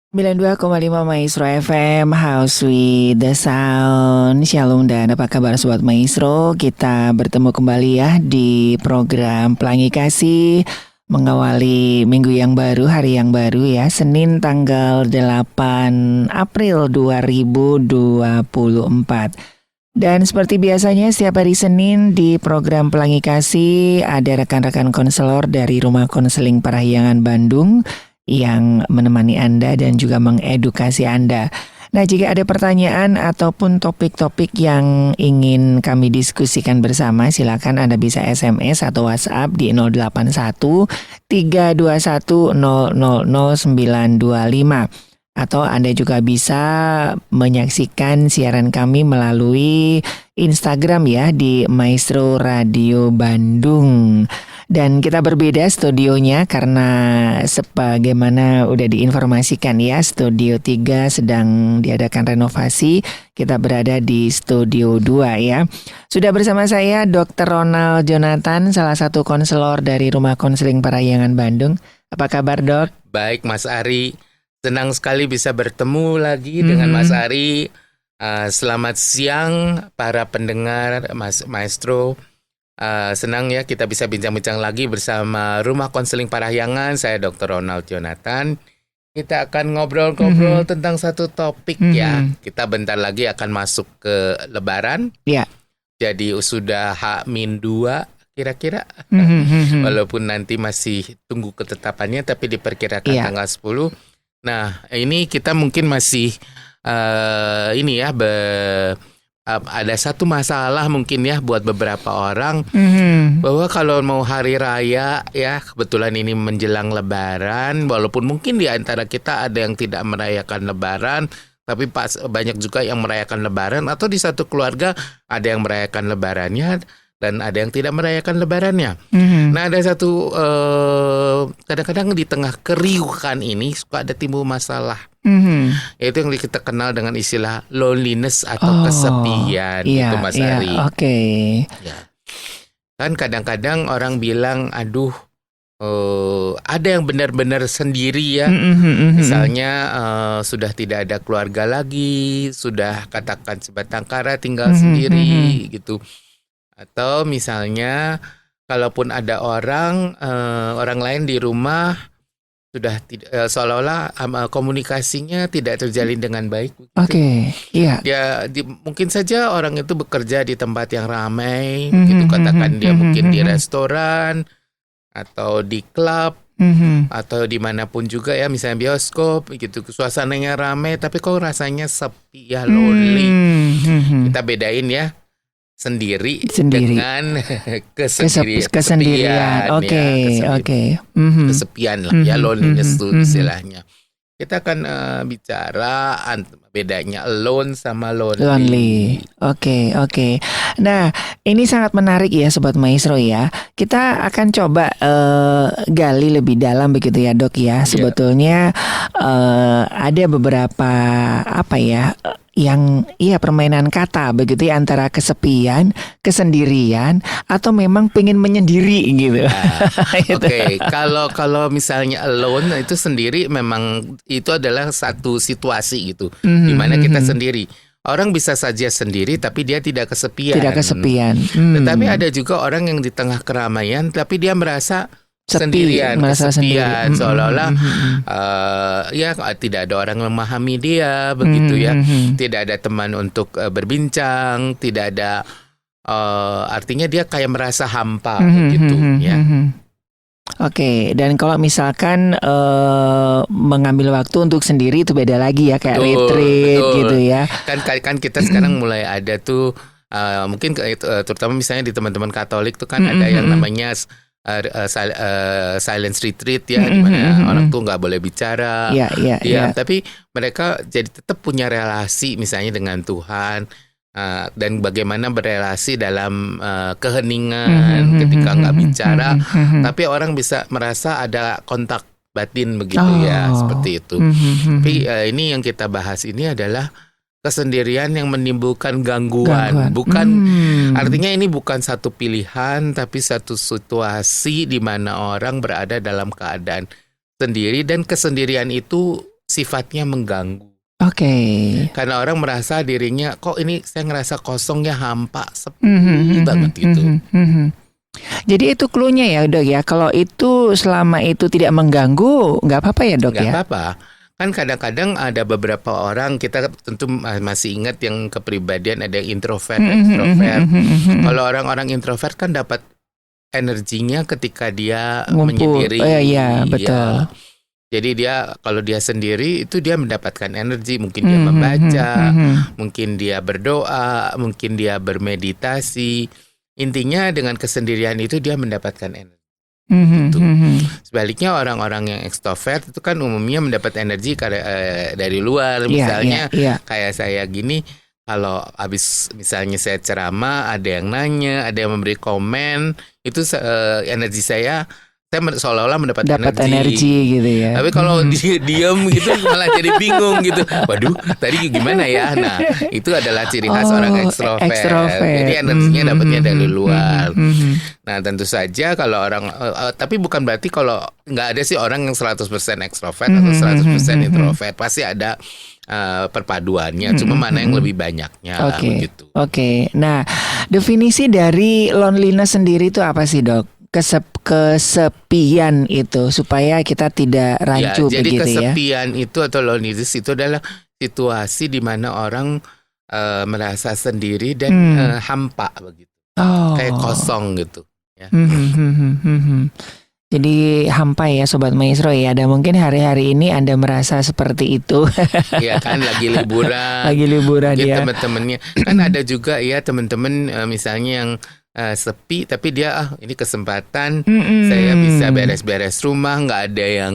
92,5 Maestro FM, House with the Sound. Shalom dan apa kabar Sobat Maestro? Kita bertemu kembali ya di program Pelangi Kasih, mengawali minggu yang baru, hari yang baru ya, Senin tanggal 8 April 2024. Dan seperti biasanya setiap hari Senin di program Pelangi Kasih ada rekan-rekan konselor dari Rumah Konseling Parahyangan Bandung yang menemani Anda dan juga mengedukasi Anda. Nah, jika ada pertanyaan ataupun topik-topik yang ingin kami diskusikan bersama, silakan Anda bisa SMS atau WhatsApp di 081 321 000925. Atau Anda juga bisa menyaksikan siaran kami melalui Instagram ya di Maestro Radio Bandung. Dan kita berbeda studionya karena sebagaimana udah diinformasikan ya, Studio 3 sedang diadakan renovasi. Kita berada di Studio 2 ya. Sudah bersama saya Dr. Ronald Jonathan, salah satu konselor dari Rumah Konseling Parahyangan Bandung. Apa kabar, Dok? Baik, Mas Ari. Senang sekali bisa bertemu lagi dengan Mas Ari. Selamat siang para pendengar Maestro. Senang ya kita bisa bincang-bincang lagi bersama Rumah Konseling Parahyangan. Saya Dr. Ronald Jonathan. Kita akan ngobrol-ngobrol tentang satu topik ya. Kita bentar lagi akan masuk ke Lebaran. Ya. Jadi sudah H-2 kira-kira. Walaupun nanti masih tunggu ketetapannya, tapi diperkirakan tanggal 10. Nah, ini kita mungkin masih ada satu masalah mungkin ya buat beberapa orang, bahwa kalau mau hari raya ya, kebetulan ini menjelang Lebaran, walaupun mungkin di antara kita ada yang tidak merayakan Lebaran, tapi banyak juga yang merayakan Lebaran, atau di satu keluarga ada yang merayakan Lebarannya dan ada yang tidak merayakan Lebarannya. Nah, ada satu kadang-kadang di tengah keriuhan ini suka ada timbul masalah. Itu yang kita kenal dengan istilah loneliness atau kesepian, itu Mas Ari. Ya. Kan kadang-kadang orang bilang, aduh, ada yang benar-benar sendiri ya. Misalnya sudah tidak ada keluarga lagi, sudah katakan sebatang kara tinggal sendiri gitu. Atau misalnya kalaupun ada orang lain di rumah, sudah seolah-olah komunikasinya tidak terjalin dengan baik. Mungkin saja orang itu bekerja di tempat yang ramai, gitu katakan dia mungkin di restoran atau di klub atau dimanapun juga ya, misalnya bioskop, gitu, suasananya ramai, tapi kok rasanya sepi ya, lonely. Kita bedain ya. Sendiri dengan kesendirian. Kesepian lah ya, loneliness itu istilahnya. Kita akan bicara bedanya alone sama lonely. Oke. Nah, ini sangat menarik ya Sobat Maestro ya. Kita akan coba gali lebih dalam begitu ya, Dok ya. Sebetulnya ada beberapa yang permainan kata begitu ya, antara kesepian, kesendirian, atau memang pengen menyendiri gitu. Oke. Kalau misalnya alone itu sendiri, memang itu adalah satu situasi gitu, di mana kita sendiri. Orang bisa saja sendiri tapi dia tidak kesepian. Tetapi ada juga orang yang di tengah keramaian tapi dia merasa kesepian, seolah-olah tidak ada orang yang memahami dia, begitu ya. Tidak ada teman untuk berbincang, tidak ada artinya dia kayak merasa hampa, begitu ya. Oke, dan kalau misalkan mengambil waktu untuk sendiri itu beda lagi ya, kayak retreat gitu ya. Kan kita sekarang mulai ada tuh mungkin terutama misalnya di teman-teman Katolik tuh kan ada yang namanya silence retreat ya, di mana orang tuh nggak boleh bicara. Tapi mereka jadi tetap punya relasi misalnya dengan Tuhan, dan bagaimana berelasi dalam keheningan ketika nggak bicara, tapi orang bisa merasa ada kontak batin begitu ya, seperti itu. Tapi ini yang kita bahas ini adalah kesendirian yang menimbulkan gangguan. Artinya ini bukan satu pilihan, tapi satu situasi di mana orang berada dalam keadaan sendiri, dan kesendirian itu sifatnya mengganggu. Oke. Karena orang merasa dirinya kok ini saya ngerasa kosongnya hampa, sepi banget gitu. Jadi itu cluenya ya Dok ya. Kalau itu selama itu tidak mengganggu, nggak apa-apa ya Dok Nggak ya? apa-apa. Kan kadang-kadang ada beberapa orang, kita tentu masih ingat yang kepribadian ada yang introvert, extrovert. Kalau orang-orang introvert kan dapat energinya ketika dia menyendiri. Iya, betul. Ya. Jadi dia kalau dia sendiri itu dia mendapatkan energi, mungkin dia membaca, mungkin dia berdoa, mungkin dia bermeditasi. Intinya dengan kesendirian itu dia mendapatkan energi. Gitu. Sebaliknya orang-orang yang ekstrovert itu kan umumnya mendapat energi dari luar. Misalnya kayak saya gini, kalau habis misalnya saya ceramah, ada yang nanya, ada yang memberi komen, itu energi saya seolah-olah mendapat energi gitu ya. Tapi kalau dia diam gitu malah jadi bingung gitu. Waduh, tadi gimana ya? Nah, itu adalah ciri khas orang ekstrovert. Jadi energinya dapatnya dari luar. Nah, tentu saja kalau orang tapi bukan berarti kalau nggak ada sih orang yang 100% ekstrovert atau 100% introvert. Pasti ada perpaduannya. Cuma mana yang lebih banyaknya begitu. Oke. Nah, definisi dari loneliness sendiri itu apa sih, Dok? Kesepian itu supaya kita tidak rancu jadi begitu ya. Jadi kesepian itu atau loneliness itu adalah situasi di mana orang merasa sendiri dan hampa begitu. Kayak kosong gitu ya. Jadi hampa ya Sobat Maestro ya. Dan mungkin hari-hari ini Anda merasa seperti itu. Iya kan lagi liburan. Lagi liburan ya. Teman-temannya kan ada juga ya teman-teman misalnya yang sepi tapi dia ini kesempatan saya bisa beres-beres rumah, nggak ada yang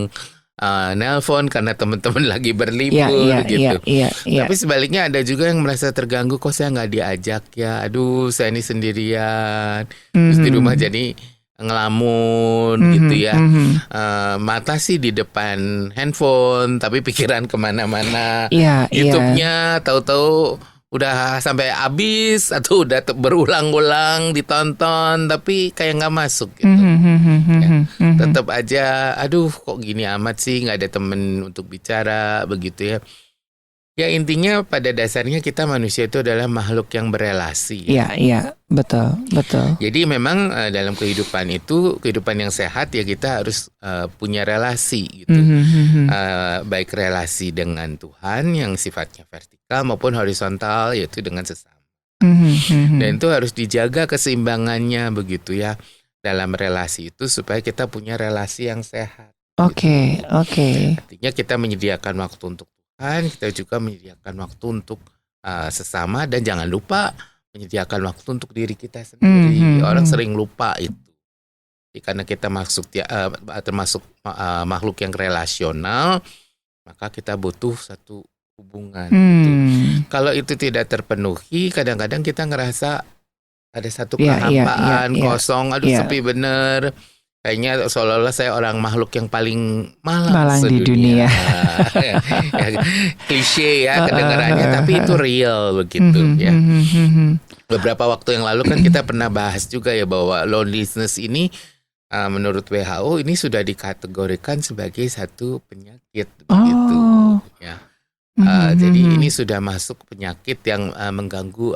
nelpon karena teman-teman lagi berlibur gitu. Tapi sebaliknya ada juga yang merasa terganggu, kok saya nggak diajak ya, aduh saya ini sendirian, terus di rumah jadi ngelamun gitu ya. Mata sih di depan handphone tapi pikiran kemana-mana. YouTube-nya tahu-tahu udah sampai habis atau udah berulang-ulang ditonton tapi kayak nggak masuk gitu. Tetap aja aduh kok gini amat sih, nggak ada temen untuk bicara begitu ya. Ya intinya pada dasarnya kita manusia itu adalah makhluk yang berelasi. Iya, betul. Jadi memang dalam kehidupan itu, kehidupan yang sehat ya kita harus punya relasi gitu. Baik relasi dengan Tuhan yang sifatnya vertikal maupun horizontal, yaitu dengan sesama. Dan itu harus dijaga keseimbangannya begitu ya dalam relasi itu supaya kita punya relasi yang sehat. Oke. Artinya kita menyediakan waktu untuk Tuhan, kita juga menyediakan waktu untuk sesama dan jangan lupa menyediakan waktu untuk diri kita sendiri. Orang sering lupa itu. Karena kita termasuk makhluk yang relasional, maka kita butuh satu hubungan. Gitu. Kalau itu tidak terpenuhi, kadang-kadang kita ngerasa ada satu kehampaan, kosong, aduh sepi bener. Kayaknya seolah-olah saya orang makhluk yang paling malang di dunia. Klise ya kedengarannya, tapi itu real begitu ya. Beberapa waktu yang lalu kan kita pernah bahas juga ya bahwa loneliness ini menurut WHO ini sudah dikategorikan sebagai satu penyakit begitu ya. Jadi ini sudah masuk penyakit yang mengganggu,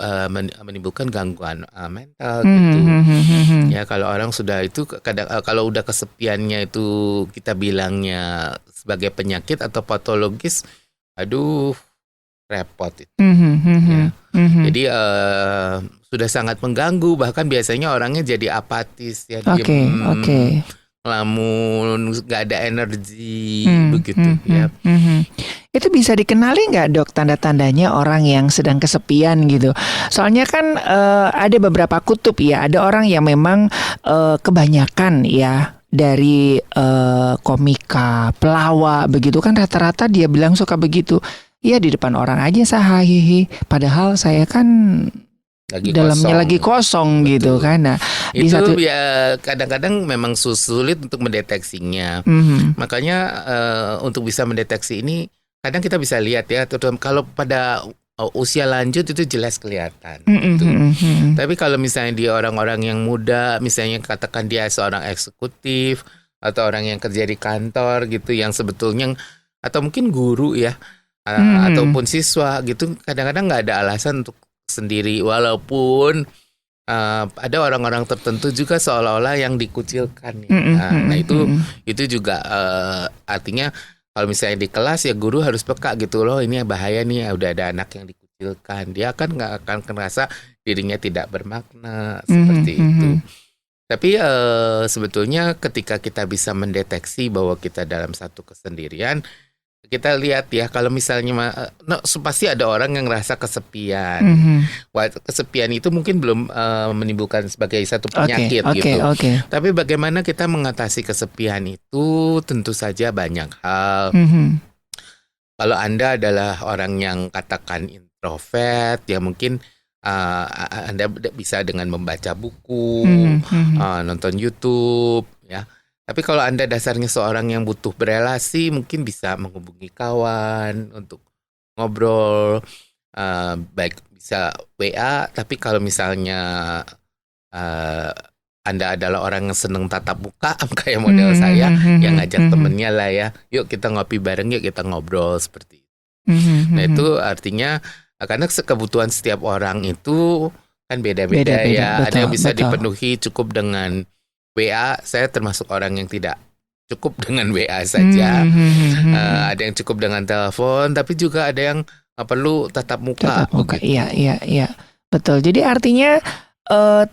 menimbulkan gangguan mental gitu. Ya kalau orang sudah itu kalau udah kesepiannya itu kita bilangnya sebagai penyakit atau patologis, aduh repot itu. Ya. Jadi sudah sangat mengganggu, bahkan biasanya orangnya jadi apatis ya, diem, ngelamun, nggak ada energi begitu ya. Itu bisa dikenali nggak Dok tanda-tandanya orang yang sedang kesepian gitu? Soalnya kan ada beberapa kutub ya. Ada orang yang memang kebanyakan ya dari komika, pelawak begitu kan rata-rata dia bilang suka begitu. Ya di depan orang aja saya hihi. Padahal saya kan dalamnya lagi kosong gitu kan. Nah, itu ya kadang-kadang memang sulit untuk mendeteksinya. Makanya untuk bisa mendeteksi ini kadang kita bisa lihat ya, kalau pada usia lanjut itu jelas kelihatan. Gitu. Tapi kalau misalnya dia orang-orang yang muda, misalnya katakan dia seorang eksekutif atau orang yang kerja di kantor gitu, yang sebetulnya atau mungkin guru ya, ataupun siswa gitu, kadang-kadang nggak ada alasan untuk sendiri, walaupun ada orang-orang tertentu juga seolah-olah yang dikucilkan ya. Nah itu juga artinya kalau misalnya di kelas ya guru harus peka gitu loh, ini bahaya nih, udah ada anak yang dikucilkan, dia kan nggak akan ngerasa dirinya tidak bermakna seperti itu. Tapi sebetulnya ketika kita bisa mendeteksi bahwa kita dalam satu kesendirian, kita lihat ya, kalau misalnya pasti ada orang yang ngerasa kesepian. Wah, kesepian itu mungkin belum menimbulkan sebagai satu penyakit gitu. Tapi bagaimana kita mengatasi kesepian itu tentu saja banyak hal. Kalau Anda adalah orang yang katakan introvert, ya mungkin Anda bisa dengan membaca buku, nonton YouTube, ya. Tapi kalau Anda dasarnya seorang yang butuh berelasi, mungkin bisa menghubungi kawan untuk ngobrol, baik bisa WA. Tapi kalau misalnya Anda adalah orang yang senang tatap muka, kayak model saya, yang ngajak temennya lah ya, yuk kita ngopi bareng, yuk kita ngobrol seperti itu. Nah itu artinya karena kebutuhan setiap orang itu kan beda-beda ya. Betul, ada yang bisa dipenuhi cukup dengan WA. Saya termasuk orang yang tidak cukup dengan WA saja. Ada yang cukup dengan telepon, tapi juga ada yang perlu tatap muka. Iya. Betul. Jadi artinya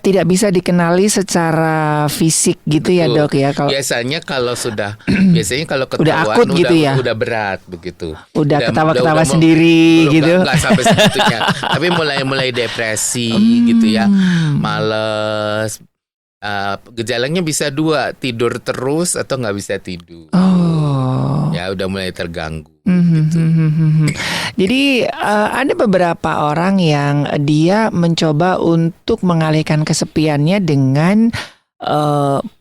tidak bisa dikenali secara fisik gitu. Betul. Ya dok ya. Biasanya kalau ketahuan udah akut gitu ya. Udah berat begitu. Udah ketawa-ketawa sendiri gitu. Enggak sampai segitunya. Tapi mulai depresi gitu ya. Males. Gejalanya bisa dua, tidur terus atau nggak bisa tidur. Ya udah mulai terganggu. Gitu. Jadi ada beberapa orang yang dia mencoba untuk mengalihkan kesepiannya dengan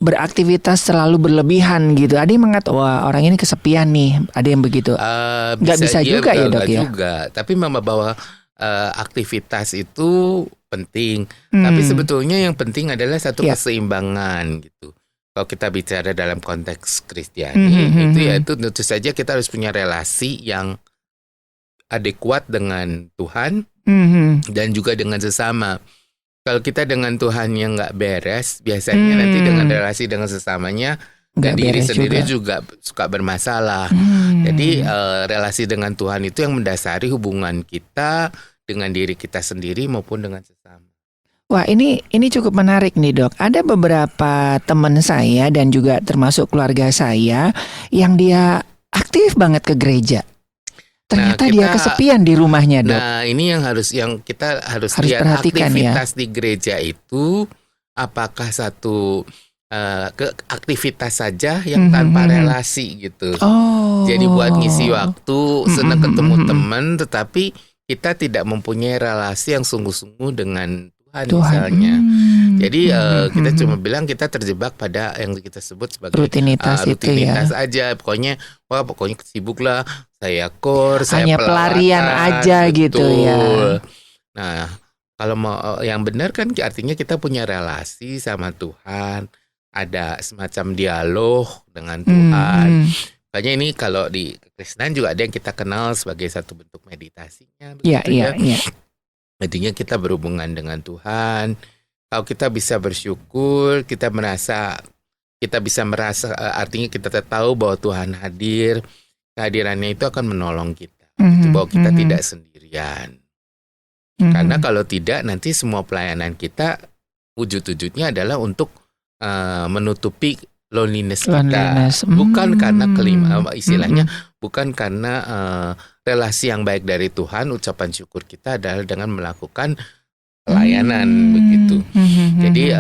beraktivitas terlalu berlebihan gitu. Ada yang mengatakan wah orang ini kesepian nih. Ada yang begitu. Nggak bisa juga ya dok ya. Juga. Tapi bahwa aktivitas itu penting. Tapi sebetulnya yang penting adalah satu keseimbangan gitu. Kalau kita bicara dalam konteks Kristiani, itu tentu saja kita harus punya relasi yang adekuat dengan Tuhan dan juga dengan sesama. Kalau kita dengan Tuhan yang nggak beres, biasanya nanti dengan relasi dengan sesamanya dan diri sendiri juga suka bermasalah. Jadi relasi dengan Tuhan itu yang mendasari hubungan kita dengan diri kita sendiri maupun dengan sesama. Wah ini cukup menarik nih dok. Ada beberapa teman saya dan juga termasuk keluarga saya yang dia aktif banget ke gereja. Ternyata dia kesepian di rumahnya dok. Nah ini yang kita harus lihat aktivitas di gereja itu apakah satu aktivitas saja yang tanpa relasi gitu. Jadi buat ngisi waktu, senang ketemu teman, tetapi kita tidak mempunyai relasi yang sungguh-sungguh dengan Tuhan. Misalnya. Jadi kita cuma bilang kita terjebak pada yang kita sebut sebagai rutinitas aja. Pokoknya sibuk lah. Saya hanya pelarian aja gitu ya. Nah, kalau mau yang benar kan artinya kita punya relasi sama Tuhan. Ada semacam dialog dengan Tuhan. Makanya ini kalau di Kristen juga ada yang kita kenal sebagai satu bentuk meditasinya. Iya. Artinya kita berhubungan dengan Tuhan. Kalau kita bisa bersyukur, kita bisa merasa artinya kita tahu bahwa Tuhan hadir. Kehadirannya itu akan menolong kita. Bahwa kita tidak sendirian. Karena kalau tidak nanti semua pelayanan kita wujud-wujudnya adalah untuk menutupi loneliness kita. Bukan karena istilahnya bukan karena relasi yang baik dari Tuhan. Ucapan syukur kita adalah dengan melakukan pelayanan begitu. Jadi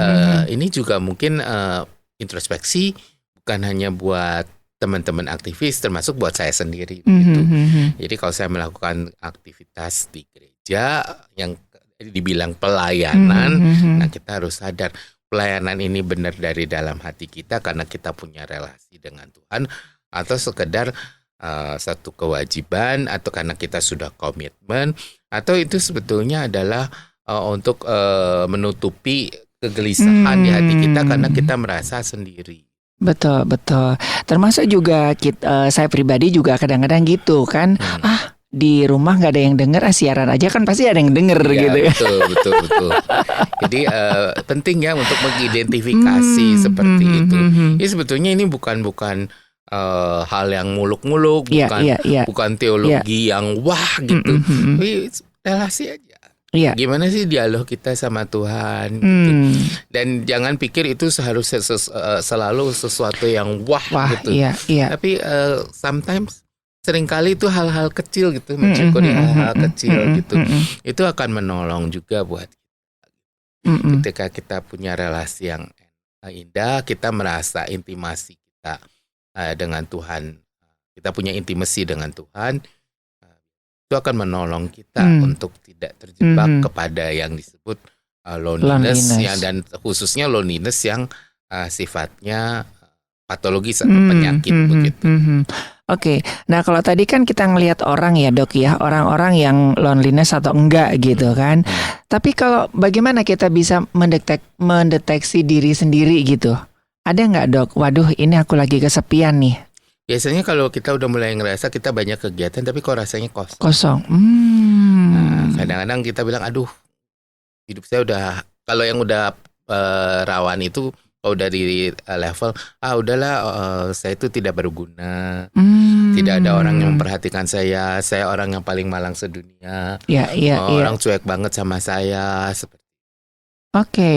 ini juga mungkin introspeksi bukan hanya buat teman-teman aktivis, termasuk buat saya sendiri begitu. Jadi kalau saya melakukan aktivitas di gereja yang dibilang pelayanan, nah kita harus sadar pelayanan ini benar dari dalam hati kita karena kita punya relasi dengan Tuhan, atau sekedar satu kewajiban, atau karena kita sudah komitmen, atau itu sebetulnya adalah untuk menutupi kegelisahan di hati kita karena kita merasa sendiri. Betul, betul. Termasuk juga saya pribadi juga kadang-kadang gitu kan. Di rumah nggak ada yang denger, siaran aja kan pasti ada yang denger gitu ya. Betul. Jadi penting ya untuk mengidentifikasi seperti itu. Ya sebetulnya ini bukan hal yang muluk-muluk, bukan teologi yang wah gitu. Tapi relasi aja. Gimana sih dialog kita sama Tuhan gitu. Dan jangan pikir itu harus selalu sesuatu yang wah gitu. Tapi sometimes seringkali itu hal-hal kecil gitu, mensyukuri hal-hal kecil gitu. Itu akan menolong juga buat kita. Ketika kita punya relasi yang indah, kita merasa intimasi kita dengan Tuhan. Kita punya intimasi dengan Tuhan. Itu akan menolong kita untuk tidak terjebak kepada yang disebut loneliness. Dan khususnya loneliness yang sifatnya patologis atau penyakit begitu. Oke, nah kalau tadi kan kita ngelihat orang ya dok ya, orang-orang yang loneliness atau enggak gitu kan. Tapi kalau bagaimana kita bisa mendeteksi diri sendiri gitu? Ada nggak dok? Waduh, ini aku lagi kesepian nih. Biasanya kalau kita udah mulai ngerasa kita banyak kegiatan tapi kok rasanya kosong. Nah, kadang-kadang kita bilang aduh hidup saya udah, kalau yang udah rawan itu kalau udah di level udahlah saya itu tidak berguna. Tidak ada orang yang memperhatikan saya orang yang paling malang sedunia. Orang cuek banget sama saya seperti. Oke,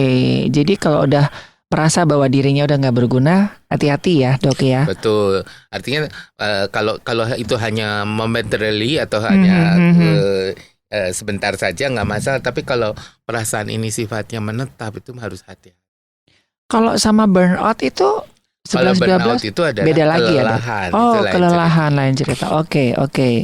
jadi kalau udah merasa bahwa dirinya udah nggak berguna, hati-hati ya dok ya. Betul. Artinya kalau itu hanya momentarily atau hanya sebentar saja nggak masalah. Tapi kalau perasaan ini sifatnya menetap itu harus hati-hati. Kalau sama burnout itu 11-12 itu adalah beda lagi kelelahan. Ya. Kelelahan lain cerita. Oke.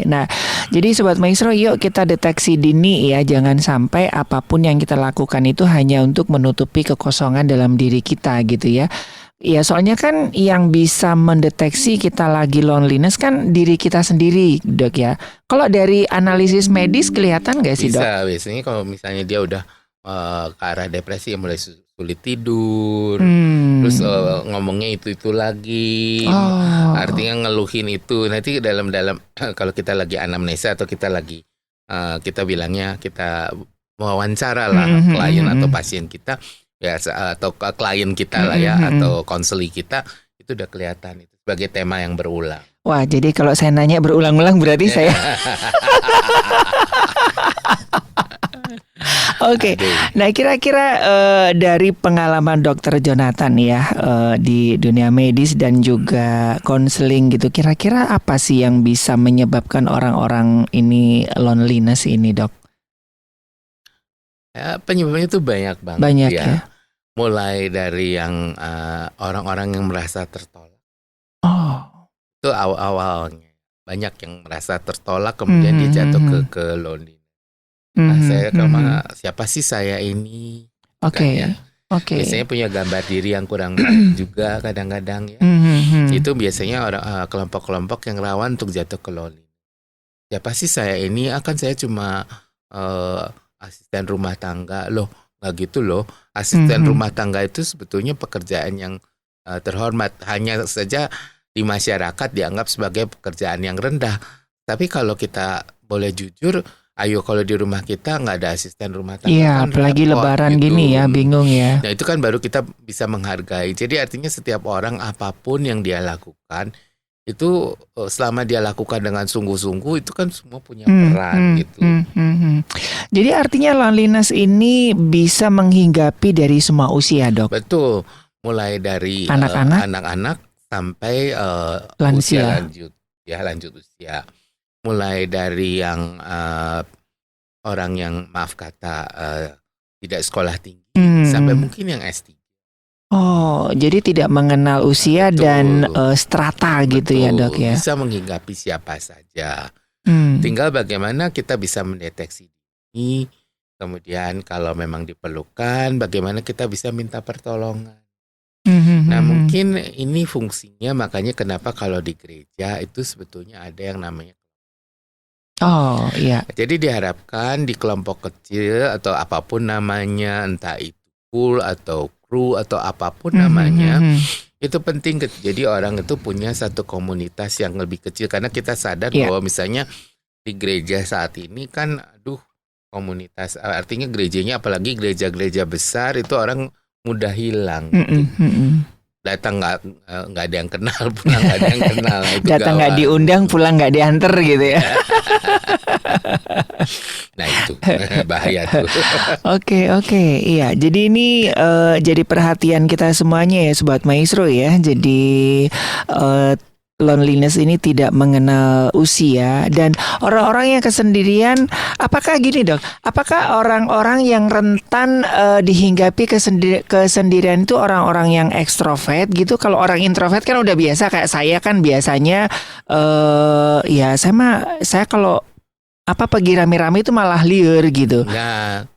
Nah, jadi Sobat Maestro, yuk kita deteksi dini ya. Jangan sampai apapun yang kita lakukan itu hanya untuk menutupi kekosongan dalam diri kita gitu ya. Ya soalnya kan yang bisa mendeteksi kita lagi loneliness kan diri kita sendiri dok ya. Kalau dari analisis medis kelihatan nggak sih dok? Bisa, biasanya kalau misalnya dia udah ke arah depresi, yang mulai sulit tidur, terus ngomongnya itu lagi, artinya ngeluhin itu. Nanti dalam kalau kita lagi anamnesa atau kita lagi kita bilangnya kita wawancara lah klien atau pasien kita ya, atau klien kita lah ya, atau konseli kita, itu udah kelihatan itu sebagai tema yang berulang. Wah, jadi kalau saya nanya berulang-ulang berarti saya Oke. Nah kira-kira dari pengalaman Dokter Jonathan ya di dunia medis dan juga konseling gitu, kira-kira apa sih yang bisa menyebabkan orang-orang ini loneliness ini dok? Ya, penyebabnya itu banyak banget ya. Mulai dari yang orang-orang yang merasa tertolak. Itu awal-awalnya banyak yang merasa tertolak, kemudian dia jatuh ke loneliness. Nah, saya siapa sih saya ini? Biasanya punya gambar diri yang kurang baik juga kadang-kadang ya. Itu biasanya kelompok-kelompok yang rawan untuk jatuh ke loneliness. Siapa sih saya ini? Saya cuma asisten rumah tangga. Loh, nggak gitu loh. Asisten rumah tangga itu sebetulnya pekerjaan yang terhormat. Hanya saja di masyarakat dianggap sebagai pekerjaan yang rendah. Tapi kalau kita boleh jujur, ayo kalau di rumah kita nggak ada asisten rumah tangga. Iya, kan apalagi lebaran gitu. Gini ya, bingung ya. Nah itu kan baru kita bisa menghargai. Jadi artinya setiap orang apapun yang dia lakukan, itu selama dia lakukan dengan sungguh-sungguh, itu kan semua punya peran gitu. Jadi artinya loneliness ini bisa menghinggapi dari semua usia dok? Betul, mulai dari anak-anak sampai lansia. lanjut usia. Mulai dari yang orang yang maaf kata tidak sekolah tinggi sampai mungkin yang S3. Oh, jadi tidak mengenal usia dan strata gitu ya dok ya? Bisa menghinggapi siapa saja. Tinggal bagaimana kita bisa mendeteksi ini. Kemudian kalau memang diperlukan, bagaimana kita bisa minta pertolongan. Nah mungkin ini fungsinya, makanya kenapa kalau di gereja itu sebetulnya ada yang namanya. Oh iya. Jadi diharapkan di kelompok kecil atau apapun namanya, entah itu pool atau kru atau apapun namanya, Itu penting. Jadi orang itu punya satu komunitas yang lebih kecil karena kita sadar Iya. bahwa misalnya di gereja saat ini kan aduh komunitas artinya gerejanya apalagi gereja-gereja besar itu orang mudah hilang. Datang nggak ada yang kenal, pulang nggak ada yang kenal. Itu Datang nggak gawat. diundang, pulang nggak diantar gitu ya. Nah itu bahaya tuh. Oke, iya. Jadi ini jadi perhatian kita semuanya ya, Sobat Maestro ya. Jadi loneliness ini tidak mengenal usia dan orang-orang yang kesendirian. Apakah gini dok? Apakah orang-orang yang rentan dihinggapi kesendirian itu orang-orang yang ekstrovert gitu? Kalau orang introvert kan udah biasa, kayak saya kan biasanya ya saya kalau pergi rame-rame itu malah liar gitu. Nah,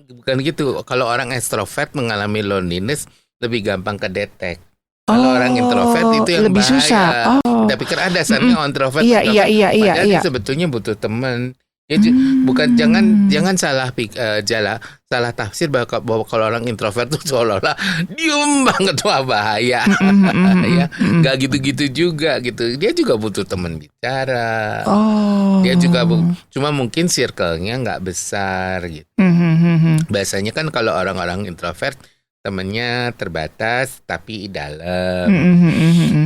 bukan gitu. Kalau orang ekstrovert mengalami loneliness lebih gampang kedetek. Kalau orang introvert itu yang lebih bahaya. susah. Kita pikir ada dasarnya introvert. Iya. Padahal dia sebetulnya butuh teman. Ya, bukan jangan salah tafsir bahwa kalau orang introvert itu seolah-olah diem banget, wah bahaya. Ya, nggak gitu-gitu juga gitu. Dia juga butuh teman bicara. Dia juga cuma mungkin circle-nya nggak besar gitu. Biasanya kan kalau orang-orang introvert temennya terbatas tapi dalam.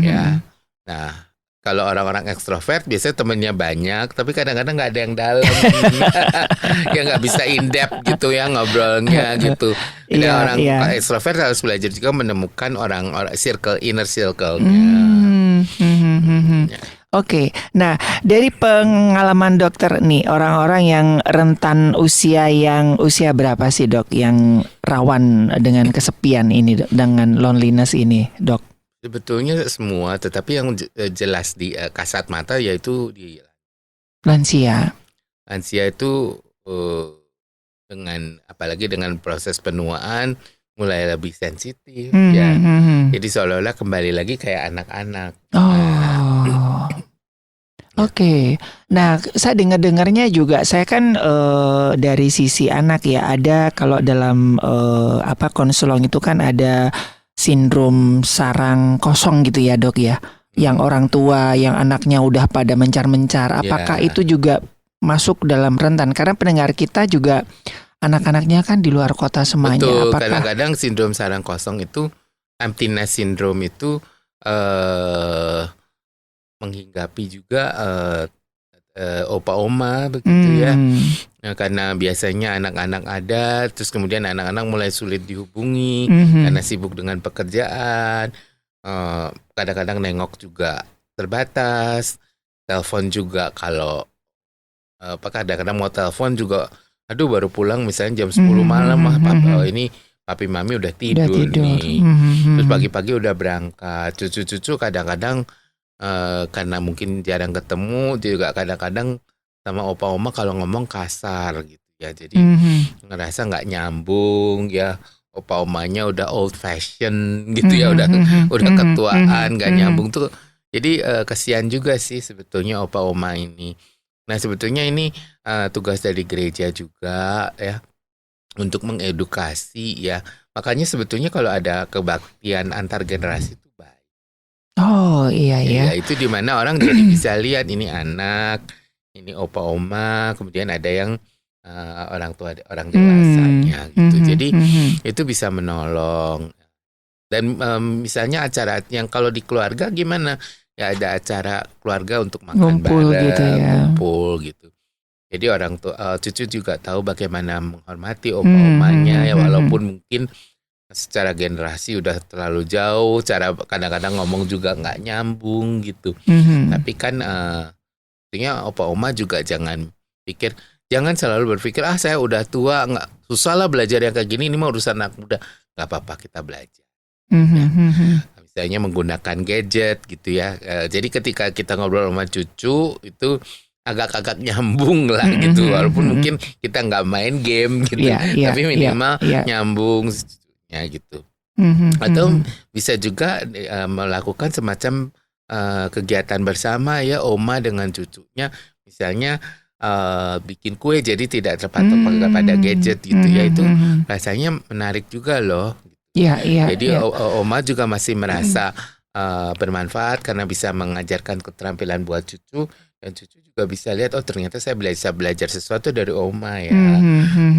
Ya. Nah, kalau orang-orang ekstrovert biasanya temennya banyak, tapi kadang-kadang nggak ada yang dalam, ya nggak bisa in depth gitu ya ngobrolnya gitu. Jadi orang ekstrovert harus belajar juga menemukan orang-orang inner circle-nya. Oke, nah dari pengalaman dokter nih, orang-orang yang rentan usia berapa sih dok yang rawan dengan kesepian ini, dengan loneliness ini dok? Sebetulnya semua, tetapi yang jelas di kasat mata yaitu di lansia. Lansia itu apalagi dengan proses penuaan mulai lebih sensitif ya. Jadi seolah-olah kembali lagi kayak anak-anak. Oke. Nah, saya dengarnya juga, saya kan dari sisi anak ya, ada kalau dalam konselong itu kan ada sindrom sarang kosong gitu ya dok ya, yang orang tua yang anaknya udah pada mencar-mencar. Apakah itu juga masuk dalam rentan? Karena pendengar kita juga anak-anaknya kan di luar kota semuanya. Betul, kadang-kadang sindrom sarang kosong itu, emptiness syndrome itu menghinggapi juga opa oma begitu ya. Nah, karena biasanya anak-anak ada, terus kemudian anak-anak mulai sulit dihubungi karena sibuk dengan pekerjaan. Kadang-kadang nengok juga terbatas, telepon juga kalau kadang-kadang mau telepon juga, aduh baru pulang misalnya jam 10 malam, ini papi mami udah tidur nih. Terus pagi-pagi udah berangkat. Cucu-cucu kadang-kadang karena mungkin jarang ketemu juga kadang-kadang sama opa oma kalau ngomong kasar gitu ya, jadi ngerasa nggak nyambung ya, opa omanya udah old fashion gitu ya, udah ketuaan, nggak nyambung tuh. Jadi kasihan juga sih sebetulnya opa oma ini. Nah sebetulnya ini tugas dari gereja juga ya untuk mengedukasi ya, makanya sebetulnya kalau ada kebaktian antar generasi itu baik. Oh iya ya. Itu di mana orang jadi bisa lihat ini anak, ini opa oma, kemudian ada yang orang tua, orang dewasanya gitu. Jadi itu bisa menolong. Dan misalnya acara yang kalau di keluarga gimana? Ya ada acara keluarga untuk makan ngumpul bareng, gitu ya. ngumpul gitu. Jadi orang tua, cucu juga tahu bagaimana menghormati opa omanya ya, walaupun mungkin secara generasi udah terlalu jauh, cara kadang-kadang ngomong juga nggak nyambung gitu. Tapi kan artinya opa oma juga jangan selalu berpikir saya udah tua, nggak susah lah belajar yang kayak gini, ini mah urusan anak muda. Nggak apa-apa, kita belajar. Misalnya menggunakan gadget gitu ya. Jadi ketika kita ngobrol sama cucu itu agak-agak nyambung lah gitu, walaupun mungkin kita nggak main game gitu, tapi minimal nyambung ya gitu. Atau bisa juga melakukan semacam kegiatan bersama ya, oma dengan cucunya, misalnya bikin kue jadi tidak terpatok pada gadget gitu ya, itu rasanya menarik juga loh. Iya. Jadi Oma juga masih merasa bermanfaat karena bisa mengajarkan keterampilan buat cucu, dan cucu juga bisa lihat ternyata saya bisa belajar sesuatu dari Oma ya.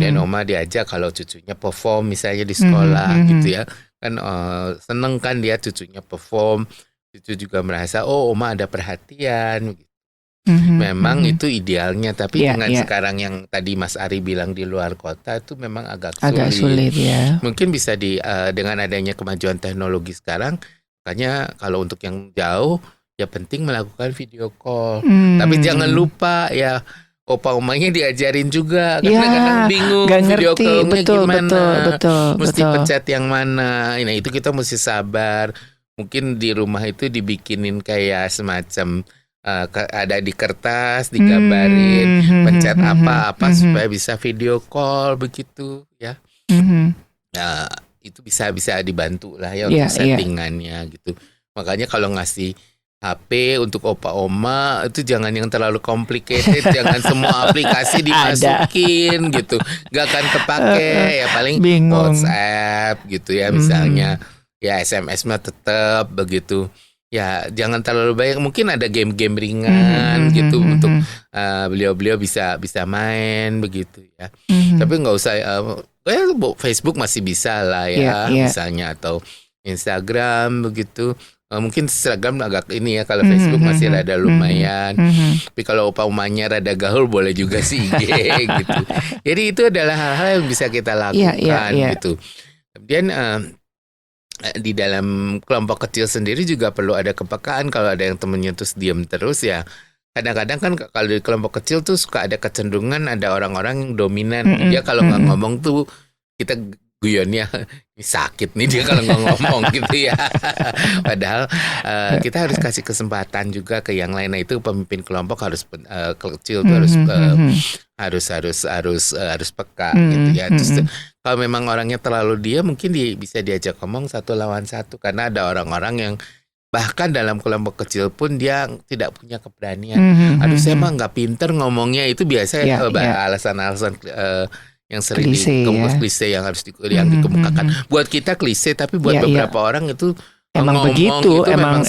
Dan Oma diajak kalau cucunya perform misalnya di sekolah gitu ya, kan seneng kan dia cucunya perform, cucu juga merasa Oma ada perhatian. Memang itu idealnya, tapi dengan sekarang yang tadi Mas Ari bilang di luar kota itu memang agak sulit ya. Mungkin bisa dengan adanya kemajuan teknologi sekarang, makanya kalau untuk yang jauh ya penting melakukan video call. Tapi jangan lupa ya opa-omanya diajarin juga, karena kadang bingung video callnya gimana, mesti pencet yang mana. Nah itu kita mesti sabar. Mungkin di rumah itu dibikinin kayak semacam ada di kertas digambarin pencet apa supaya bisa video call begitu ya. Nah, itu bisa dibantu lah ya untuk settingannya gitu. Makanya kalau ngasih HP untuk opa oma itu jangan yang terlalu complicated, jangan semua aplikasi dimasukin gitu, gak akan kepake ya, paling WhatsApp gitu ya misalnya, ya SMS mah tetap begitu. Ya jangan terlalu banyak, mungkin ada game-game ringan gitu untuk beliau-beliau bisa main begitu ya. Tapi nggak usah Facebook masih bisa lah ya misalnya, atau Instagram begitu. Mungkin Instagram agak ini ya, kalau Facebook masih rada lumayan. Tapi kalau opa-omanya rada gaul boleh juga sih IG gitu. Jadi itu adalah hal-hal yang bisa kita lakukan gitu. Kemudian di dalam kelompok kecil sendiri juga perlu ada kepekaan. Kalau ada yang temennya terus diam terus ya, kadang-kadang kan kalau di kelompok kecil tuh suka ada kecenderungan ada orang-orang yang dominan. Dia kalau nggak ngomong tuh kita guyonnya sakit nih dia kalau nggak ngomong gitu ya. Padahal kita harus kasih kesempatan juga ke yang lain. Nah itu pemimpin kelompok harus kecil tuh harus peka gitu ya. Terus kalau memang orangnya terlalu diam, mungkin bisa diajak ngomong 1 lawan 1, karena ada orang-orang yang bahkan dalam kelompok kecil pun dia tidak punya keberanian. Aduh saya mah nggak pinter ngomongnya, itu biasa alasan-alasan yang sering klise yang harus dikemukakan. Buat kita klise, tapi buat beberapa orang itu emang begitu, itu emang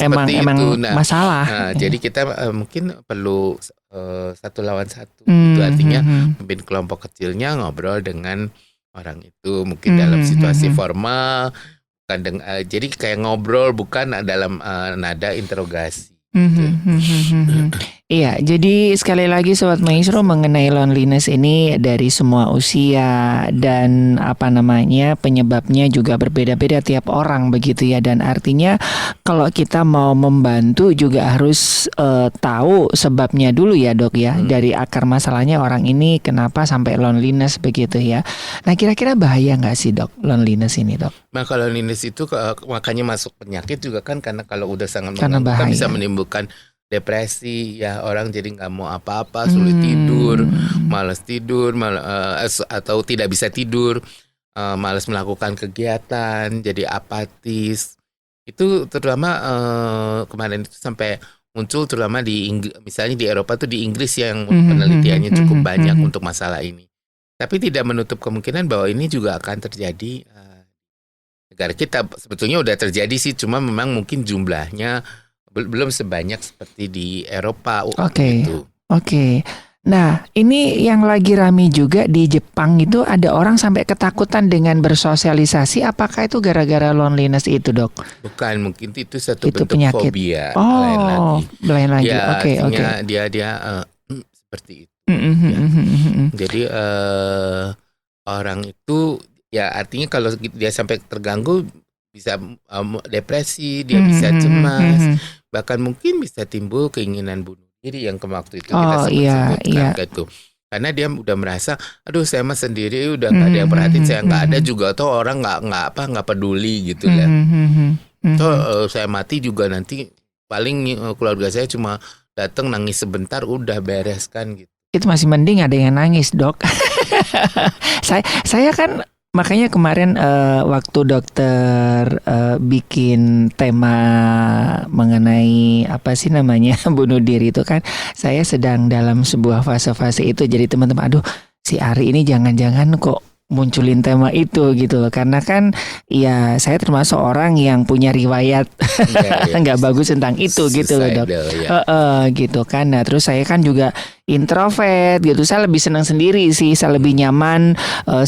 masalah. Nah, jadi kita mungkin perlu 1 lawan 1. Itu artinya pemimpin kelompok kecilnya ngobrol dengan orang itu, mungkin dalam situasi formal, bukan jadi kayak ngobrol, bukan dalam nada interogasi. Iya, jadi sekali lagi Sobat Maestro, mengenai loneliness ini dari semua usia dan penyebabnya juga berbeda-beda tiap orang begitu ya. Dan artinya kalau kita mau membantu juga harus tahu sebabnya dulu ya Dok ya, dari akar masalahnya orang ini kenapa sampai loneliness begitu ya. Nah kira-kira bahaya nggak sih Dok loneliness ini Dok? Nah kalau loneliness itu makanya masuk penyakit juga kan, karena kalau udah sangat mengganggu bisa menimbulkan depresi ya, orang jadi nggak mau apa-apa, sulit tidur, malas tidur, atau tidak bisa tidur, malas melakukan kegiatan, jadi apatis. Itu terutama kemarin itu sampai muncul terutama misalnya di Eropa tuh, di Inggris yang penelitiannya cukup banyak untuk masalah ini. Tapi tidak menutup kemungkinan bahwa ini juga akan terjadi negara kita. Sebetulnya udah terjadi sih, cuma memang mungkin jumlahnya belum sebanyak seperti di Eropa. Oke. Nah, ini yang lagi rame juga di Jepang itu, ada orang sampai ketakutan dengan bersosialisasi. Apakah itu gara-gara loneliness itu, Dok? Bukan, mungkin itu satu bentuk penyakit. Fobia. Lain lagi. Oke. Dia seperti itu. Jadi orang itu ya artinya kalau dia sampai terganggu bisa depresi, dia bisa cemas, bahkan mungkin bisa timbul keinginan bunuh diri yang waktu itu kita sebutkan gitu. Karena dia udah merasa, aduh saya mah sendiri, udah nggak ada yang perhatiin saya, nggak ada juga tuh orang nggak peduli gitu lah. Saya mati juga nanti paling keluarga saya cuma datang nangis sebentar udah beres kan gitu. Itu masih mending ada yang nangis Dok. Saya kan makanya kemarin waktu dokter bikin tema mengenai bunuh diri itu kan, saya sedang dalam sebuah fase-fase itu. Jadi teman-teman, aduh si Ari ini jangan-jangan kok munculin tema itu gitu loh. Karena kan ya saya termasuk orang yang punya riwayat nggak bagus tentang itu gitu loh dok. Gitu kan. Nah terus saya kan juga introvert gitu. Saya lebih senang sendiri sih. Saya lebih nyaman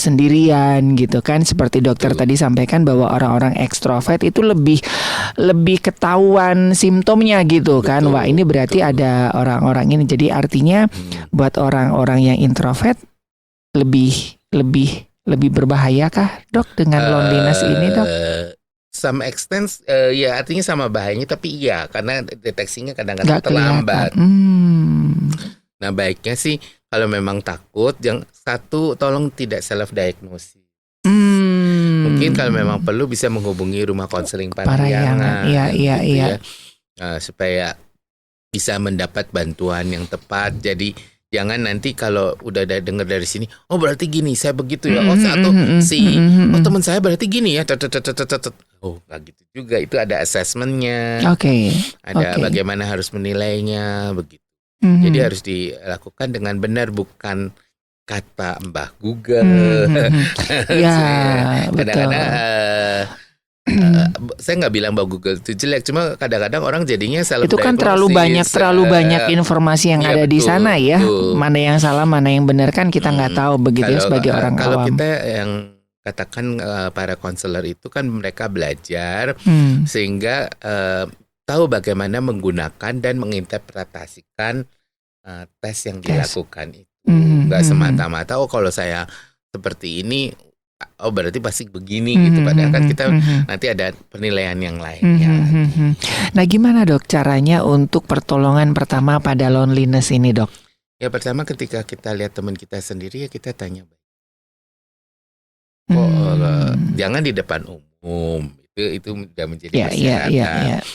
sendirian gitu kan. Seperti dokter tadi sampaikan bahwa orang-orang ekstrovert itu lebih ketahuan simptomnya gitu kan. Wah ini berarti ada orang-orang ini. Jadi artinya buat orang-orang yang introvert lebih berbahaya kah dok dengan loneliness ini dok? Some extent ya artinya sama bahayanya, tapi iya karena deteksinya kadang-kadang terlambat. Nah baiknya sih kalau memang takut, yang satu tolong tidak self diagnosis. Mungkin kalau memang perlu bisa menghubungi rumah konseling Parahyangan. Iya. Supaya bisa mendapat bantuan yang tepat. Jadi jangan nanti kalau udah dengar dari sini, oh berarti gini, saya begitu ya. Oh teman saya berarti gini ya. Oh nggak gitu juga. Itu ada assessmentnya. Ada bagaimana harus menilainya begitu. Jadi harus dilakukan dengan benar, bukan kata Mbah Google. Kadang-kadang saya nggak bilang bahwa Google itu jelek, cuma kadang-kadang orang jadinya salah. Itu kan terlalu banyak informasi yang ada di sana ya. Mana yang salah, mana yang benar kan kita nggak tahu begitu ya sebagai orang awam. Kalau kita yang katakan para konselor itu kan mereka belajar sehingga tahu bagaimana menggunakan dan menginterpretasikan tes yang dilakukan itu. Nggak semata-mata kalau saya seperti ini, oh berarti pasti begini gitu. Padahal kan kita nanti ada penilaian yang lainnya. Nah gimana dok caranya untuk pertolongan pertama pada loneliness ini dok? Ya pertama ketika kita lihat teman kita sendiri ya kita tanya baik. Jangan di depan umum. Itu udah menjadi kesehatan.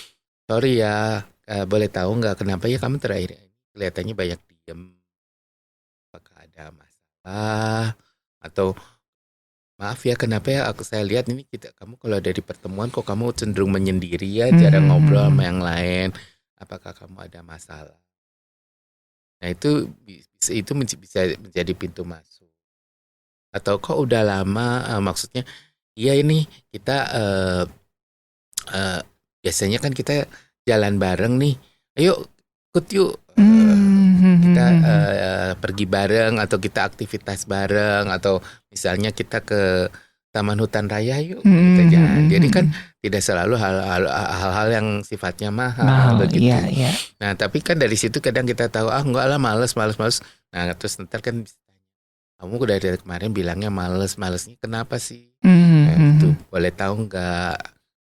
Sorry ya, boleh tahu nggak kenapa ya kamu terakhir kelihatannya banyak diam? Apakah ada masalah atau maaf ya kenapa ya saya lihat ini kamu kalau dari pertemuan kok kamu cenderung menyendiri ya, jarang ngobrol sama yang lain. Apakah kamu ada masalah? Nah itu bisa menjadi pintu masuk. Atau kok udah lama maksudnya iya ini kita biasanya kan kita jalan bareng nih, ayo ikut yuk. Kita pergi bareng atau kita aktivitas bareng atau misalnya kita ke Taman Hutan Raya yuk kita jalan. Jadi kan tidak selalu hal-hal yang sifatnya mahal begitu. Nah tapi kan dari situ kadang kita tahu enggak lah males. Nah terus ntar kan kamu udah dari kemarin bilangnya malesnya kenapa sih? Nah, itu boleh tahu nggak?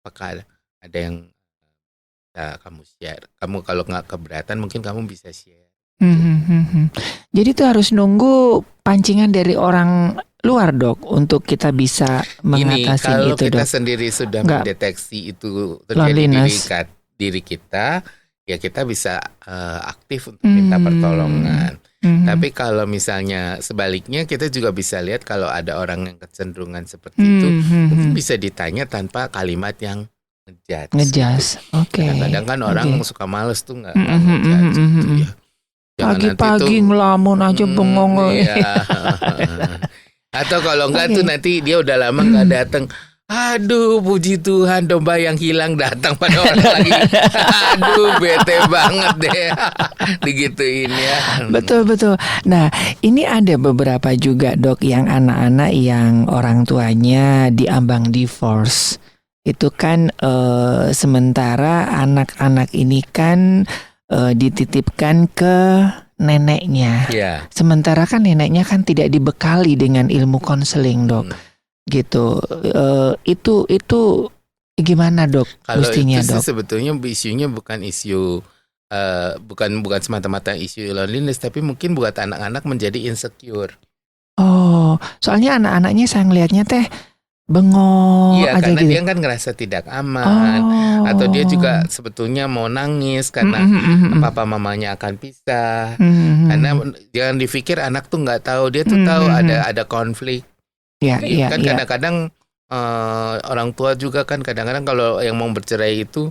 Apakah ada yang kamu share? Kamu kalau nggak keberatan mungkin kamu bisa share. Jadi tuh harus nunggu pancingan dari orang luar dok untuk kita bisa mengatasi kalau itu kita dok. sendiri sudah mendeteksi itu terjadi diri kita, ya kita bisa aktif untuk minta pertolongan. Tapi kalau misalnya sebaliknya kita juga bisa lihat kalau ada orang yang kecenderungan seperti itu, mungkin bisa ditanya tanpa kalimat yang ngejudge. Kadang-kadang kan orang suka males tuh nggak ngejudge gitu ya. Pagi-pagi ngelamun aja bengong. Atau kalau enggak tuh nanti dia udah lama nggak datang. Aduh puji Tuhan domba yang hilang datang pada orang lagi. Aduh bete banget deh. Digituin ya. Betul. Nah ini ada beberapa juga dok yang anak-anak yang orang tuanya diambang divorce. Itu kan sementara anak-anak ini kan dititipkan ke neneknya. Sementara kan neneknya kan tidak dibekali dengan ilmu konseling dok. Gitu. Itu gimana dok? Kalau mestinya itu dok? Sebetulnya isunya bukan isu bukan semata-mata isu loneliness, tapi mungkin buat anak-anak menjadi insecure. Oh, soalnya anak-anaknya saya ngelihatnya teh bengong aja karena gitu. dia kan ngerasa tidak aman, atau dia juga sebetulnya mau nangis karena papa mamanya akan pisah. Karena jangan dipikir anak tuh nggak tahu, dia tuh tahu ada konflik. Kadang-kadang orang tua juga kan kadang-kadang kalau yang mau bercerai itu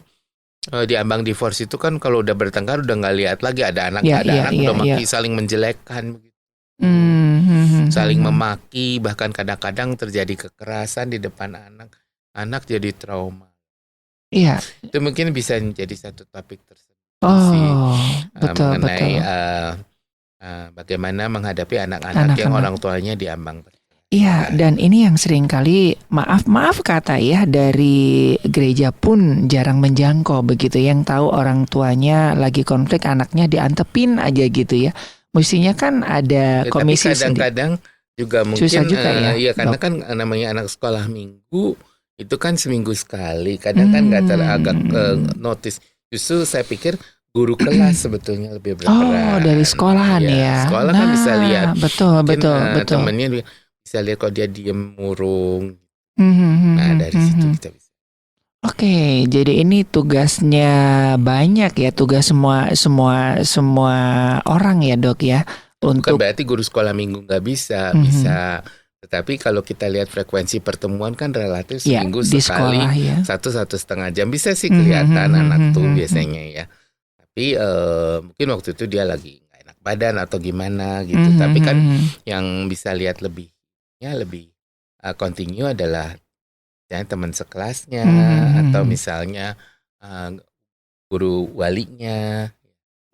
diambang divorce itu kan kalau udah bertengkar udah nggak lihat lagi ada anak udah saling menjelekkan. saling memaki, bahkan kadang-kadang terjadi kekerasan di depan anak jadi trauma. Iya. Itu mungkin bisa menjadi satu topik tersendiri sih, mengenai bagaimana menghadapi anak-anak yang orang tuanya diambang. Iya, dan ini yang sering kali maaf kata ya, dari gereja pun jarang menjangkau begitu. Yang tahu orang tuanya lagi konflik, anaknya diantepin aja gitu ya. Mestinya kan ada komisi. Tapi kadang-kadang juga mungkin susah juga ya karena kan namanya anak sekolah minggu itu kan seminggu sekali. Kadang kan nggak agak notice. Justru saya pikir guru kelas sebetulnya lebih berperan. Oh, dari sekolahan ya. Sekolah kan bisa lihat. Betul. Temennya bisa lihat kalau dia diem murung. Nah dari situ kita bisa. Oke, jadi ini tugasnya banyak ya, tugas semua orang ya dok ya. Bukan berarti guru sekolah minggu nggak bisa, bisa. Tetapi kalau kita lihat frekuensi pertemuan kan relatif seminggu sekali, sekolah, 1,5 jam bisa sih kelihatan anak tuh biasanya ya. Tapi mungkin waktu itu dia lagi nggak enak badan atau gimana gitu. Tapi kan yang bisa lihat lebih continue adalah misalnya teman sekelasnya atau misalnya guru walinya.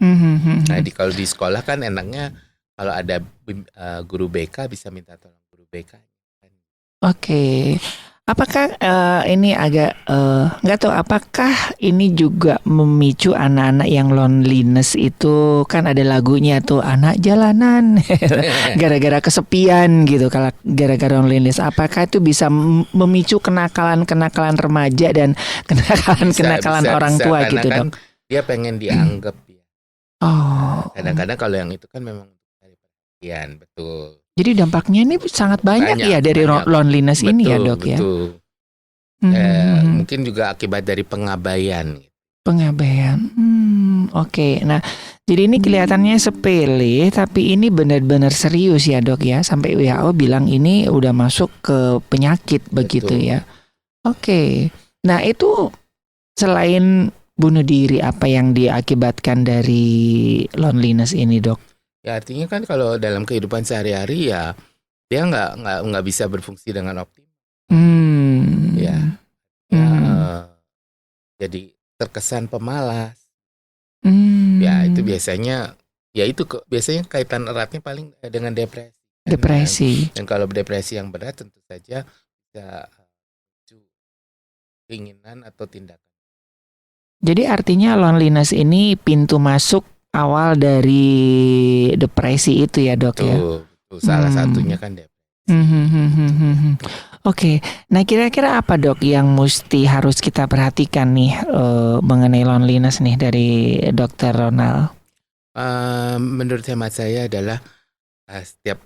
Nah kalau di sekolah kan enaknya kalau ada guru BK bisa minta tolong guru BK. Oke. Apakah ini agak nggak tahu, apakah ini juga memicu anak-anak yang loneliness itu, kan ada lagunya tuh, anak jalanan gara-gara kesepian gitu, kalau gara-gara loneliness, apakah itu bisa memicu kenakalan remaja dan kenakalan orang tua gitu kan dok? Dia pengen dianggap ya. Kadang-kadang kalau yang itu kan memang dari perhatian, betul. Jadi dampaknya ini sangat banyak ya dari loneliness ini ya dok ya. Mungkin juga akibat dari pengabaian. Oke. Nah, jadi ini kelihatannya sepele, tapi ini benar-benar serius ya dok ya. Sampai WHO bilang ini udah masuk ke penyakit begitu ya. Oke. Nah itu selain bunuh diri, apa yang diakibatkan dari loneliness ini dok? Ya artinya kan kalau dalam kehidupan sehari-hari ya dia nggak bisa berfungsi dengan optimal. Jadi terkesan pemalas. Ya itu biasanya kaitan eratnya paling dengan depresi. Dan kalau depresi yang berat tentu saja bisa keinginan atau tindakan. Jadi artinya loneliness ini pintu masuk awal dari depresi itu ya dok ya? Betul. Salah satunya kan depresi. Oke. Nah kira-kira apa dok yang mesti harus kita perhatikan nih mengenai loneliness nih dari Dr. Ronald? Menurut hemat saya adalah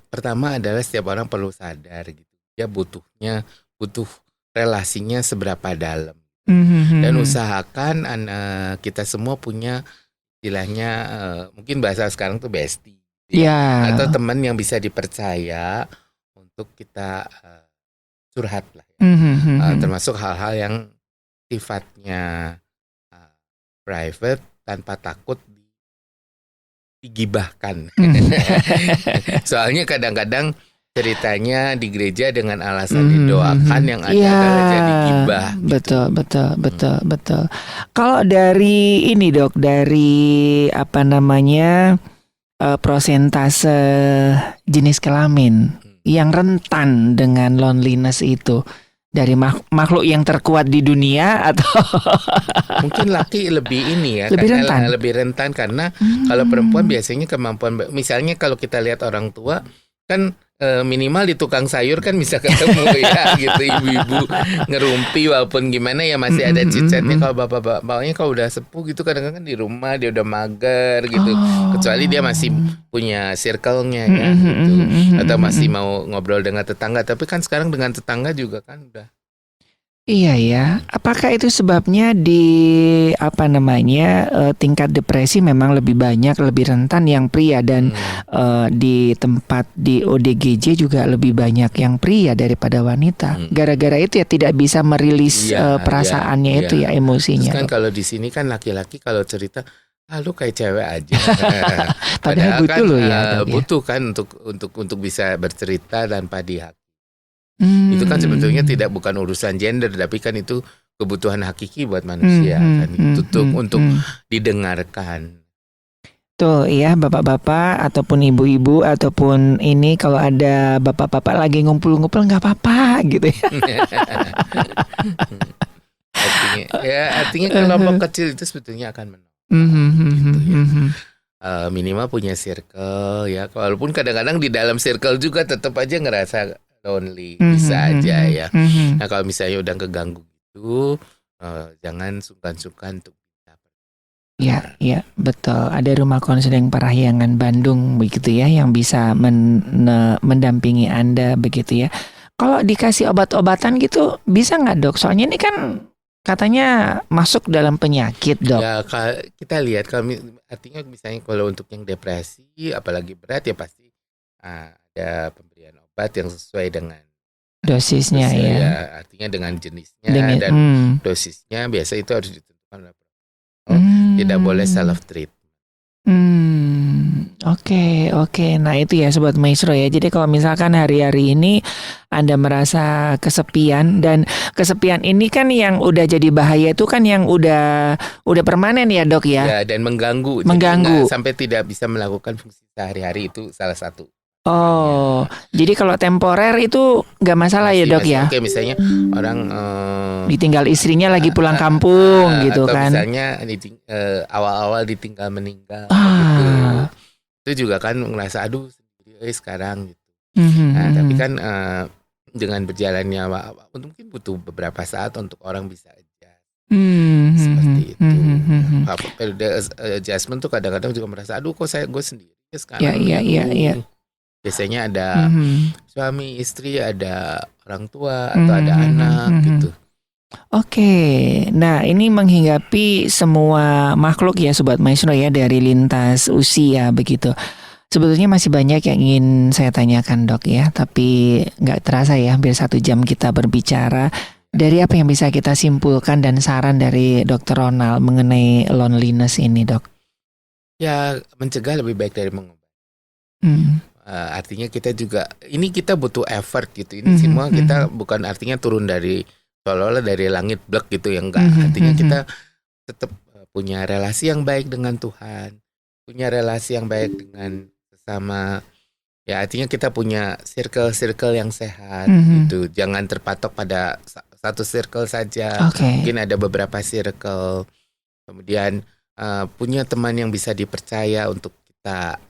pertama adalah setiap orang perlu sadar gitu. Dia butuh relasinya seberapa dalam. Dan usahakan kita semua punya istilahnya mungkin bahasa sekarang tuh bestie atau teman yang bisa dipercaya untuk kita curhat lah termasuk hal-hal yang sifatnya private tanpa takut digibahkan. Soalnya kadang-kadang ceritanya di gereja dengan alasan didoakan yang ada adalah jadi gibah. Betul. Kalau dari ini dok, dari prosentase jenis kelamin yang rentan dengan loneliness itu, dari makhluk yang terkuat di dunia atau mungkin laki lebih ini ya, lebih rentan karena kalau perempuan biasanya kemampuan, misalnya kalau kita lihat orang tua kan minimal di tukang sayur kan bisa ketemu ya gitu, ibu-ibu ngerumpi walaupun gimana ya masih ada cicatnya. Kalau bapak-bapaknya kalau udah sepuh gitu kadang-kadang di rumah dia udah mager gitu, kecuali dia masih punya circle-nya ya gitu, atau masih mau ngobrol dengan tetangga. Tapi kan sekarang dengan tetangga juga kan udah. Iya ya, apakah itu sebabnya tingkat depresi memang lebih banyak, lebih rentan yang pria, dan di tempat di ODGJ juga lebih banyak yang pria daripada wanita. Gara-gara itu ya tidak bisa merilis perasaannya itu ya, emosinya. Terus kan kalau di sini kan laki-laki kalau cerita Lu kayak cewek aja. Padahal butuh kan loh ya, Dok, ya. butuh kan untuk bisa bercerita tanpa dihakimi. Itu kan sebetulnya bukan urusan gender, tapi kan itu kebutuhan hakiki buat manusia kan. Itu untuk didengarkan. Tuh ya, bapak-bapak ataupun ibu-ibu ataupun ini, kalau ada bapak-bapak lagi ngumpul-ngumpul nggak apa-apa gitu ya. Artinya kelompok kecil itu sebetulnya akan menolak. Gitu ya. Minimal punya circle ya. Walaupun kadang-kadang di dalam circle juga tetap aja ngerasa lonely, bisa aja ya. Nah kalau misalnya udah keganggu gitu, jangan sungkan-sungkan untuk. Ya, ya, betul. Ada rumah konseling Parahyangan Bandung begitu ya, yang bisa mendampingi Anda begitu ya. Kalau dikasih obat-obatan gitu bisa nggak, Dok? Soalnya ini kan katanya masuk dalam penyakit, Dok. Ya, kita lihat artinya misalnya kalau untuk yang depresi, apalagi berat ya pasti ada pemberian obat yang sesuai dengan dosisnya ya. Artinya dengan jenisnya dan dosisnya biasa itu harus ditentukan oleh tidak boleh self treat. Oke. Nah itu ya Sobat Maestro ya. Jadi kalau misalkan hari-hari ini Anda merasa kesepian, dan kesepian ini kan yang udah jadi bahaya itu kan yang udah permanen ya, Dok ya. Ya, dan mengganggu. Jadi sampai tidak bisa melakukan fungsi sehari-hari, itu salah satu. Jadi kalau temporer itu nggak masalah ya, Dok ya. Oke, misalnya orang ditinggal istrinya lagi pulang kampung gitu atau kan. Misalnya awal-awal ditinggal meninggal gitu. Itu juga kan ngerasa aduh sendiri sekarang gitu. Nah, tapi kan dengan berjalannya mungkin butuh beberapa saat untuk orang bisa adjust. Seperti itu. Adjustment tuh kadang-kadang juga merasa aduh kok gue sendiri sekarang. Iya. Biasanya ada suami, istri, ada orang tua atau ada anak gitu. Oke, nah ini menghinggapi semua makhluk ya Sobat Maestro ya, dari lintas usia begitu. Sebetulnya masih banyak yang ingin saya tanyakan, Dok ya, tapi nggak terasa ya, hampir 1 jam kita berbicara. Dari apa yang bisa kita simpulkan dan saran dari Dr. Ronald mengenai loneliness ini, Dok? Ya, mencegah lebih baik dari mengobati. Artinya kita juga, ini kita butuh effort gitu. Ini semua kita bukan artinya turun dari seolah-olah dari langit blek gitu ya, enggak. Artinya kita tetap punya relasi yang baik dengan Tuhan, punya relasi yang baik dengan sesama. Ya artinya kita punya circle yang sehat gitu. Jangan terpatok pada satu circle saja. Mungkin ada beberapa circle. Kemudian punya teman yang bisa dipercaya untuk kita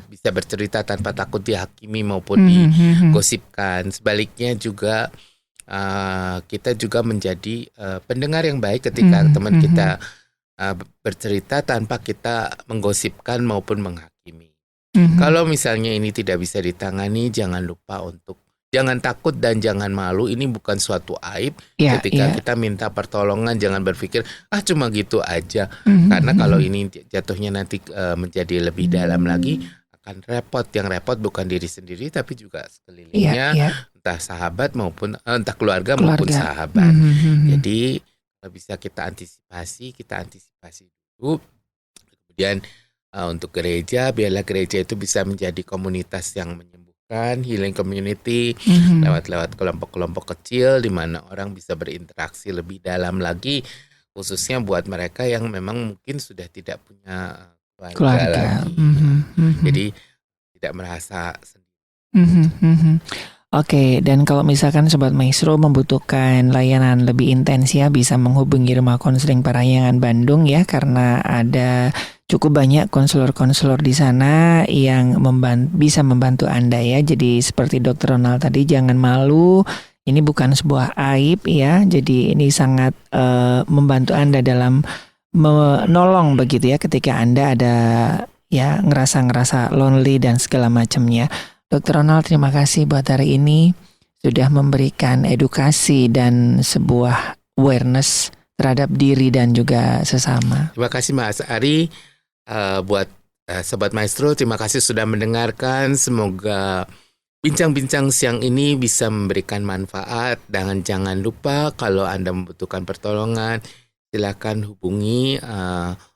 bisa bercerita tanpa takut dihakimi maupun digosipkan. Sebaliknya juga kita juga menjadi pendengar yang baik ketika teman kita bercerita tanpa kita menggosipkan maupun menghakimi. Kalau misalnya ini tidak bisa ditangani, jangan lupa untuk jangan takut dan jangan malu. Ini bukan suatu aib ketika kita minta pertolongan. Jangan berpikir cuma gitu aja. Karena kalau ini jatuhnya nanti menjadi lebih dalam lagi, akan repot. Yang repot bukan diri sendiri tapi juga sekelilingnya, entah sahabat maupun entah keluarga maupun sahabat. Jadi kalau bisa kita antisipasi dulu. Kemudian untuk gereja, biarlah gereja itu bisa menjadi komunitas yang menyembuhkan, healing community, lewat kelompok-kelompok kecil di mana orang bisa berinteraksi lebih dalam lagi, khususnya buat mereka yang memang mungkin sudah tidak punya keluarga lagi. Jadi tidak merasa sendiri. Oke, dan kalau misalkan Sobat Maestro membutuhkan layanan lebih intens ya, bisa menghubungi Rumah Konseling Parahyangan Bandung ya, karena ada cukup banyak konselor-konselor di sana yang bisa membantu Anda ya. Jadi seperti Dr. Ronald tadi, jangan malu. Ini bukan sebuah aib ya. Jadi ini sangat membantu Anda dalam menolong begitu ya, ketika Anda ada ya ngerasa lonely dan segala macamnya. Dr. Ronald, terima kasih buat hari ini sudah memberikan edukasi dan sebuah awareness terhadap diri dan juga sesama. Terima kasih Mas Ari. Buat Sobat Maestro, terima kasih sudah mendengarkan. Semoga bincang-bincang siang ini bisa memberikan manfaat. Dan jangan lupa kalau Anda membutuhkan pertolongan, silakan hubungi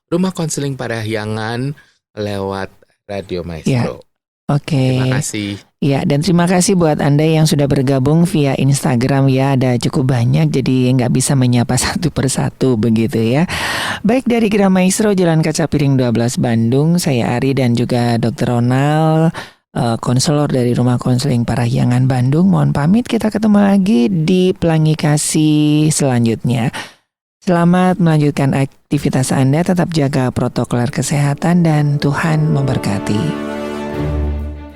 Rumah Konseling Parahyangan lewat Radio Ya, Maestro. oke. Terima kasih. Ya, dan terima kasih buat Anda yang sudah bergabung via Instagram ya. Ada cukup banyak, jadi nggak bisa menyapa satu persatu begitu ya. Baik, dari Gera Maestro Jalan Kaca Piring 12 Bandung, saya Ari dan juga Dr. Ronald, konselor dari Rumah Konseling Parahyangan Bandung. Mohon pamit, kita ketemu lagi di Pelangi Kasih selanjutnya. Selamat melanjutkan aktivitas Anda, tetap jaga protokol kesehatan dan Tuhan memberkati.